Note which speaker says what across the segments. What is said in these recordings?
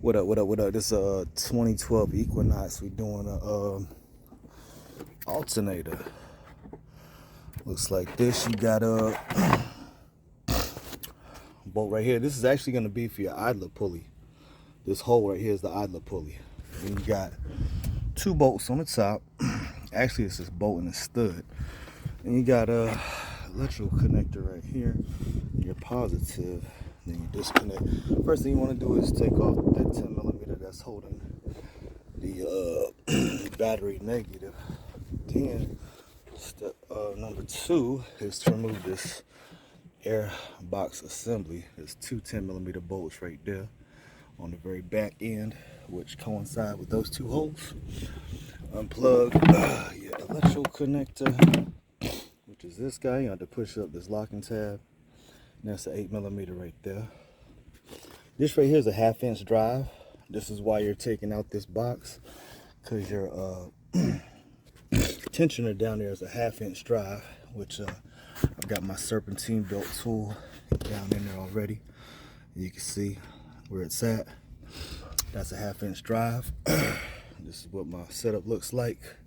Speaker 1: What up, what up, what up? This 2012 Equinox. We doing a alternator. Looks like this. You got a bolt right here. This is actually going to be for your idler pulley. This hole right here is the idler pulley. And you got two bolts on the top. Actually, it's this bolt and a stud. And you got a electrical connector right here. Your positive. Then you disconnect. First thing you want to do is take off that 10 millimeter that's holding the battery negative. Then step number two is to remove this air box assembly. There's two 10 millimeter bolts right there on the very back end, which coincide with those two holes. Unplug your electrical connector, which is this guy. You have to push up this locking tab. And that's an 8 millimeter right there. This right here is a 1/2 inch drive. This is why you're taking out this box, because your tensioner down there is a 1/2 inch drive, which I've got my serpentine belt tool down in there already. You can see where it's at. That's a 1/2 inch drive. This is what my setup looks like.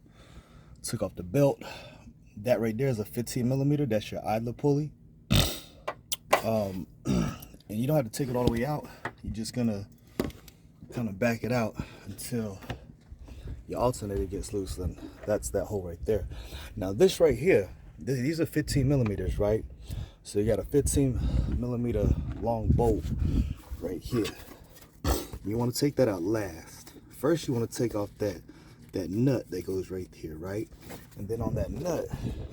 Speaker 1: Took off the belt. That right there is a 15 millimeter. That's your idler pulley. And you don't have to take it all the way out. You're just gonna kind of back it out until your alternator gets loose, and that's that hole right there. Now this right here, these are 15 millimeters, right? So you got a 15 millimeter long bolt right here. You want to take that out last. First you want to take off that nut that goes right here, right? And then on that nut,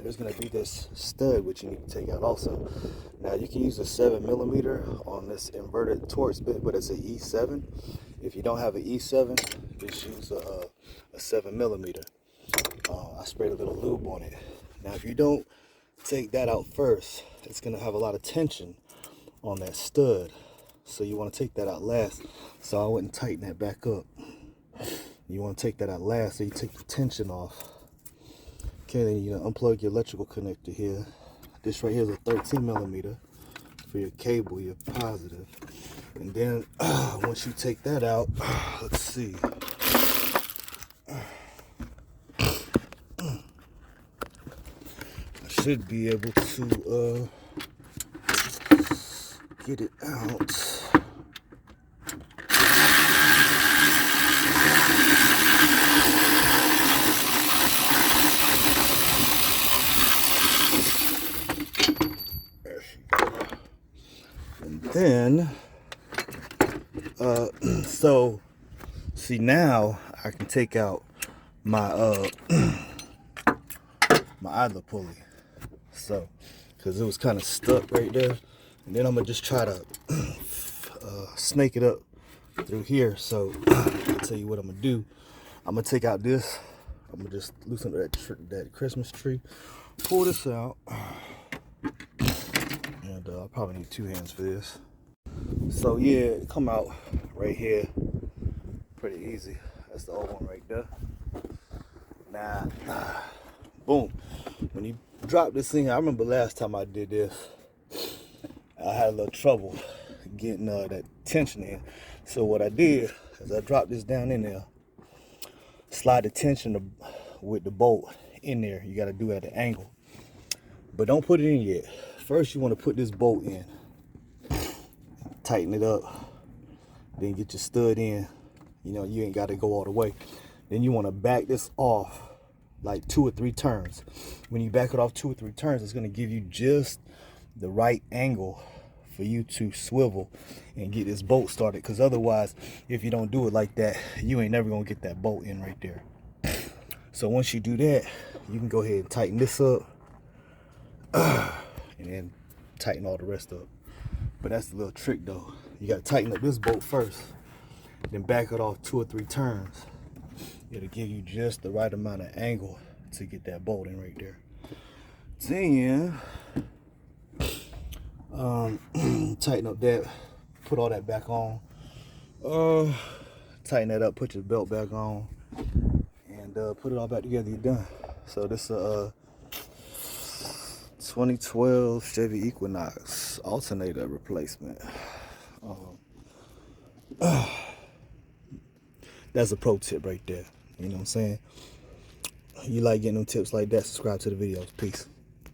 Speaker 1: there's gonna be this stud which you need to take out also. Now you can use a 7 millimeter on this inverted Torx bit, but it's an E7. If you don't have an E7, just use a 7 millimeter. I sprayed a little lube on it. Now if you don't take that out first, it's gonna have a lot of tension on that stud. So you wanna take that out last. So I wouldn't tighten that back up. You want to take that out last, so you take the tension off. Okay, then you unplug your electrical connector here. This right here is a 13 millimeter for your cable, your positive. And then once you take that out, let's see. I should be able to get it out. Then so see, now I can take out my my idler pulley, so because it was kind of stuck right there. And then I'm gonna just try to snake it up through here. So I'll tell you what I'm gonna do. I'm gonna take out this. I'm gonna just loosen that Christmas tree, pull this out. And I probably need 2 hands for this. So yeah, it come out right here pretty easy. That's the old one right there. Now, boom. When you drop this thing, I remember last time I did this, I had a little trouble getting that tension in. So what I did is I dropped this down in there, slide the tension with the bolt in there. You got to do it at an angle, but don't put it in yet. First, you want to put this bolt in, tighten it up, then get your stud in. You know, you ain't got to go all the way. Then you want to back this off like 2 or 3 turns. When you back it off 2 or 3 turns, it's going to give you just the right angle for you to swivel and get this bolt started. Because otherwise, if you don't do it like that, you ain't never going to get that bolt in right there. So once you do that, you can go ahead and tighten this up. And then tighten all the rest up. But that's the little trick though. You gotta tighten up this bolt first, then back it off 2 or 3 turns. It'll give you just the right amount of angle to get that bolt in right there. Then tighten up that, put all that back on. Tighten that up, put your belt back on, and put it all back together. You're done. So this 2012 Chevy Equinox alternator replacement. That's a pro tip right there. You know what I'm saying? You like getting them tips like that, subscribe to the videos. Peace.